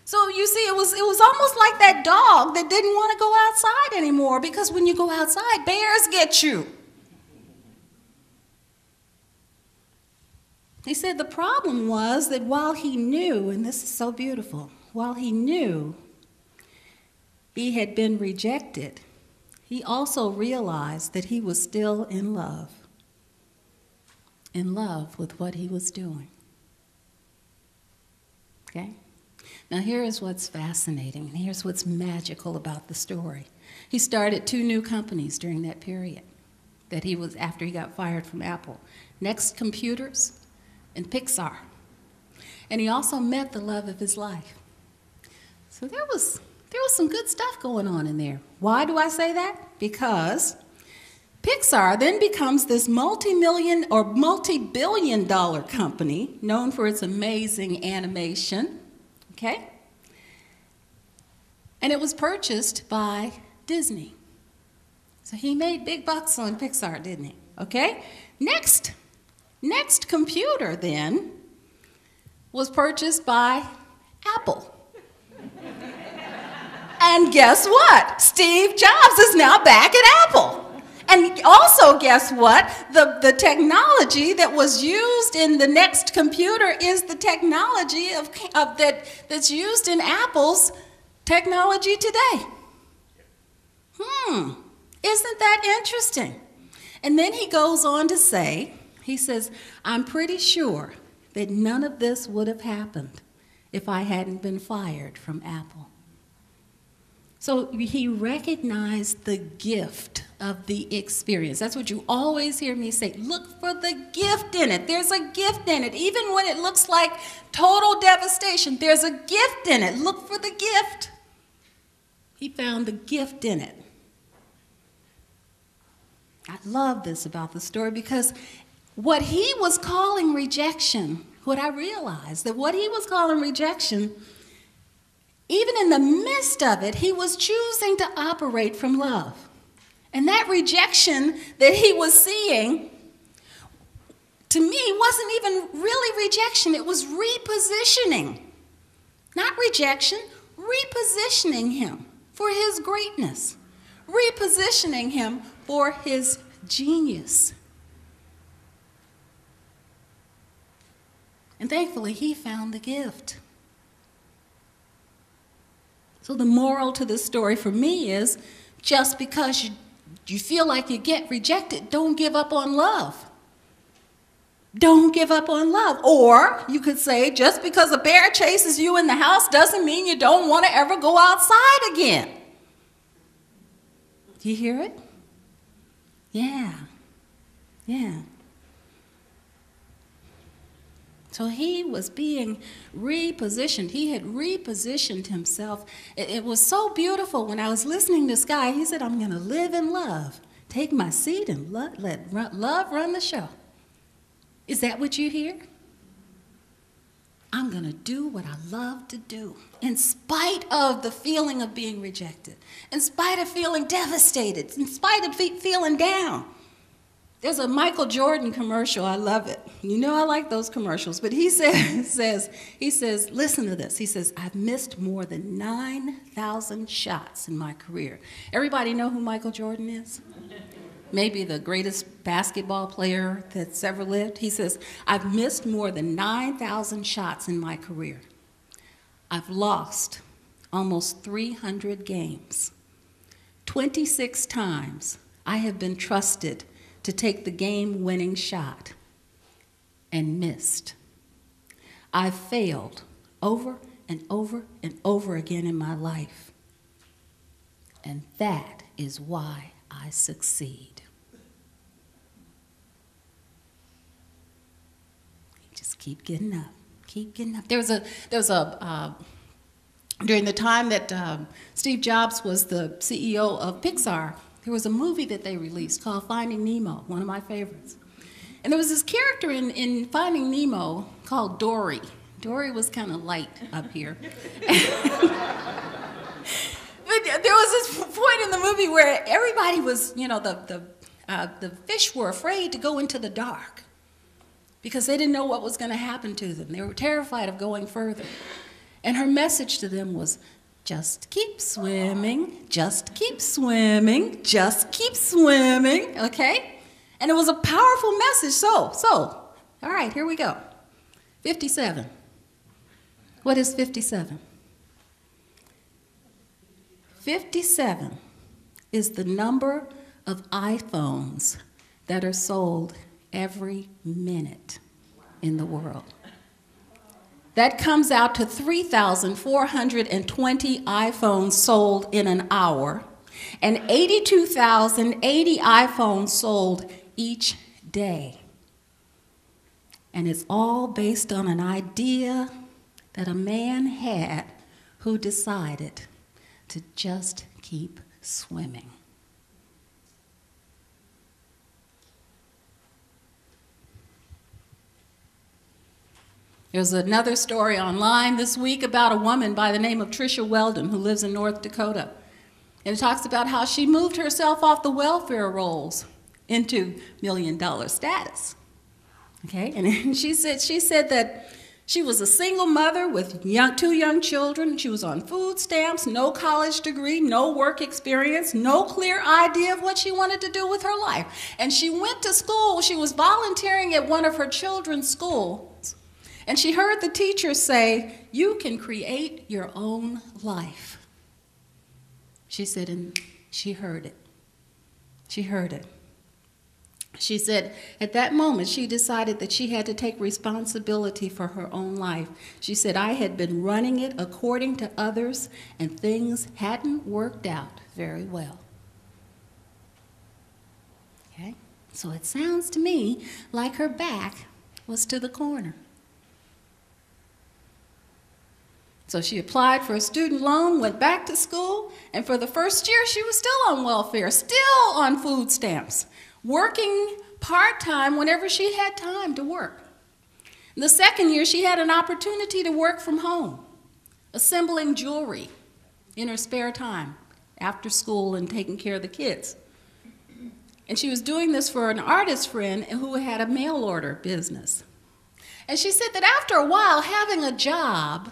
So you see, it was almost like that dog that didn't want to go outside anymore, because when you go outside, bears get you. He said the problem was that while he knew, and this is so beautiful, while he knew he had been rejected, he also realized that he was still in love with what he was doing. Okay? Now here's what's fascinating, and here's what's magical about the story. He started 2 new companies during that period that he was, after he got fired from Apple. Next Computers and Pixar. And he also met the love of his life. So there was some good stuff going on in there. Why do I say that? Because Pixar then becomes this multi-million or multi-billion-dollar company known for its amazing animation, okay? And it was purchased by Disney. So he made big bucks on Pixar, didn't he? Okay? Next Computer then was purchased by Apple. And guess what? Steve Jobs is now back at Apple. And also, guess what? The technology that was used in the Next Computer is the technology that's used in Apple's technology today. Isn't that interesting? And then he goes on to say, he says, I'm pretty sure that none of this would have happened if I hadn't been fired from Apple. So he recognized the gift of the experience. That's what you always hear me say. Look for the gift in it. There's a gift in it. Even when it looks like total devastation, there's a gift in it. Look for the gift. He found the gift in it. I love this about the story, because what he was calling rejection, what I realized, that what he was calling rejection, even in the midst of it, he was choosing to operate from love. And that rejection that he was seeing, to me, wasn't even really rejection. It was repositioning. Not rejection, repositioning him for his greatness. Repositioning him for his genius. And thankfully, he found the gift. So the moral to this story for me is, just because you feel like you get rejected, don't give up on love. Don't give up on love. Or you could say, just because a bear chases you in the house doesn't mean you don't want to ever go outside again. You hear it? Yeah. So he was being repositioned. He had repositioned himself. It was so beautiful. When I was listening to this guy, he said, I'm going to live in love. Take my seat and let love run the show. Is that what you hear? I'm going to do what I love to do, in spite of the feeling of being rejected, in spite of feeling devastated, in spite of feeling down. There's a Michael Jordan commercial. I love it. You know I like those commercials. But he says, listen to this. He says, I've missed more than 9,000 shots in my career. Everybody know who Michael Jordan is? Maybe the greatest basketball player that's ever lived. He says, I've missed more than 9,000 shots in my career. I've lost almost 300 games. 26 times I have been trusted to take the game-winning shot and missed. I've failed over and over and over again in my life. And that is why I succeed. Just keep getting up. Keep getting up. There was a during the time that Steve Jobs was the CEO of Pixar, there was a movie that they released called Finding Nemo, one of my favorites. And there was this character in Finding Nemo called Dory. Dory was kind of light up here. But there was this point in the movie where everybody was, the fish were afraid to go into the dark because they didn't know what was going to happen to them. They were terrified of going further. And her message to them was, just keep swimming, just keep swimming, just keep swimming, okay? And it was a powerful message. So, all right, here we go. 57. What is 57? 57 is the number of iPhones that are sold every minute in the world. That comes out to 3,420 iPhones sold in an hour and 82,080 iPhones sold each day. And it's all based on an idea that a man had who decided to just keep swimming. There's another story online this week about a woman by the name of Tricia Weldon who lives in North Dakota. And it talks about how she moved herself off the welfare rolls into million-dollar status. Okay, and she said that she was a single mother with two young children. She was on food stamps, no college degree, no work experience, no clear idea of what she wanted to do with her life. And she went to school. She was volunteering at one of her children's schools. And she heard the teacher say, you can create your own life. She said, and she heard it. She heard it. She said, at that moment, she decided that she had to take responsibility for her own life. She said, I had been running it according to others, and things hadn't worked out very well. Okay? So it sounds to me like her back was to the corner. So she applied for a student loan, went back to school, and for the first year, she was still on welfare, still on food stamps, working part-time whenever she had time to work. The second year, she had an opportunity to work from home, assembling jewelry in her spare time after school and taking care of the kids. And she was doing this for an artist friend who had a mail order business. And she said that after a while, having a job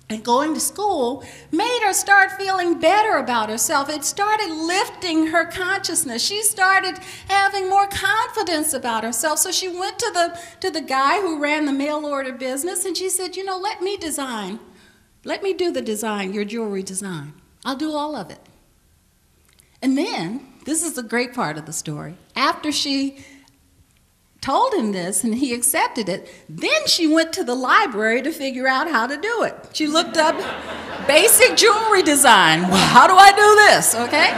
and going to school made her start feeling better about herself. It started lifting her consciousness. She started having more confidence about herself. So she went to the guy who ran the mail order business, and she said, you know, let me do the design, your jewelry design. I'll do all of it. And then, this is the great part of the story, after she told him this and he accepted it, then she went to the library to figure out how to do it. She looked up basic jewelry design. Well, how do I do this, okay?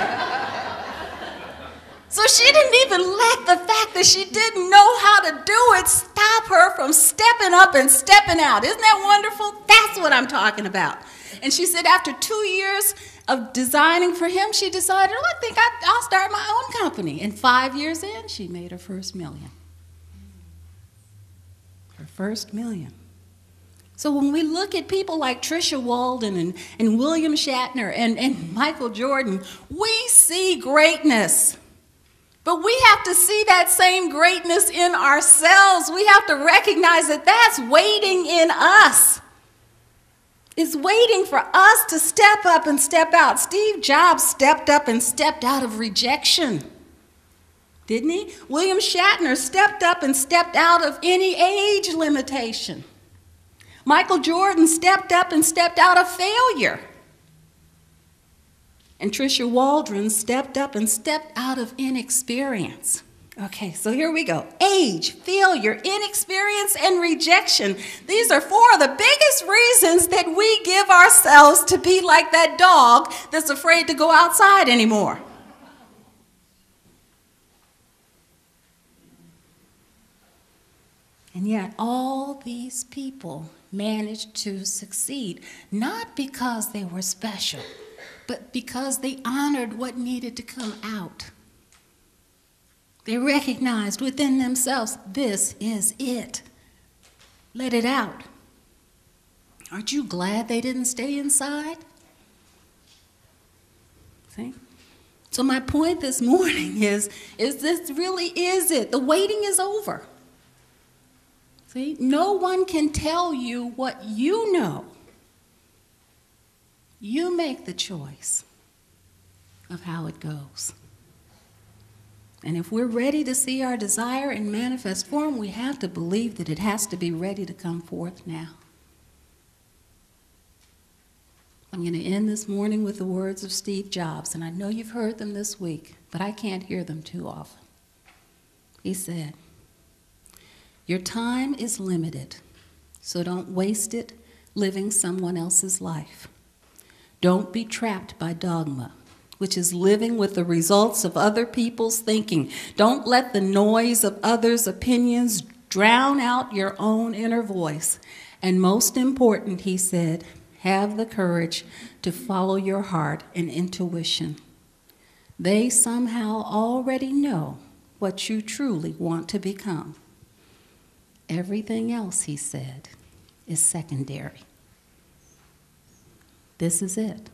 So she didn't even let the fact that she didn't know how to do it stop her from stepping up and stepping out. Isn't that wonderful? That's what I'm talking about. And she said after 2 years of designing for him, she decided, oh, I think I'll start my own company. And 5 years in, she made her first million. Her first million. So when we look at people like Tricia Weldon and William Shatner and Michael Jordan, we see greatness. But we have to see that same greatness in ourselves. We have to recognize that that's waiting in us. It's waiting for us to step up and step out. Steve Jobs stepped up and stepped out of rejection. Didn't he? William Shatner stepped up and stepped out of any age limitation. Michael Jordan stepped up and stepped out of failure. And Tricia Weldon stepped up and stepped out of inexperience. Okay, so here we go. Age, failure, inexperience, and rejection. These are 4 of the biggest reasons that we give ourselves to be like that dog that's afraid to go outside anymore. And yet all these people managed to succeed, not because they were special, but because they honored what needed to come out. They recognized within themselves, this is it. Let it out. Aren't you glad they didn't stay inside? See? So my point this morning is this really is it. The waiting is over. See, no one can tell you what you know You make the choice of how it goes. And if we're ready to see our desire in manifest form, we have to believe that it has to be ready to come forth now. I'm going to end this morning with the words of Steve Jobs, and I know you've heard them this week, but I can't hear them too often. He said, "Your time is limited, so don't waste it living someone else's life. Don't be trapped by dogma, which is living with the results of other people's thinking. Don't let the noise of others' opinions drown out your own inner voice. And most important," he said, "have the courage to follow your heart and intuition. They somehow already know what you truly want to become. Everything else," he said, "is secondary." This is it.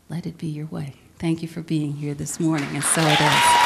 Let it be your way. Thank you for being here this morning, and so it is.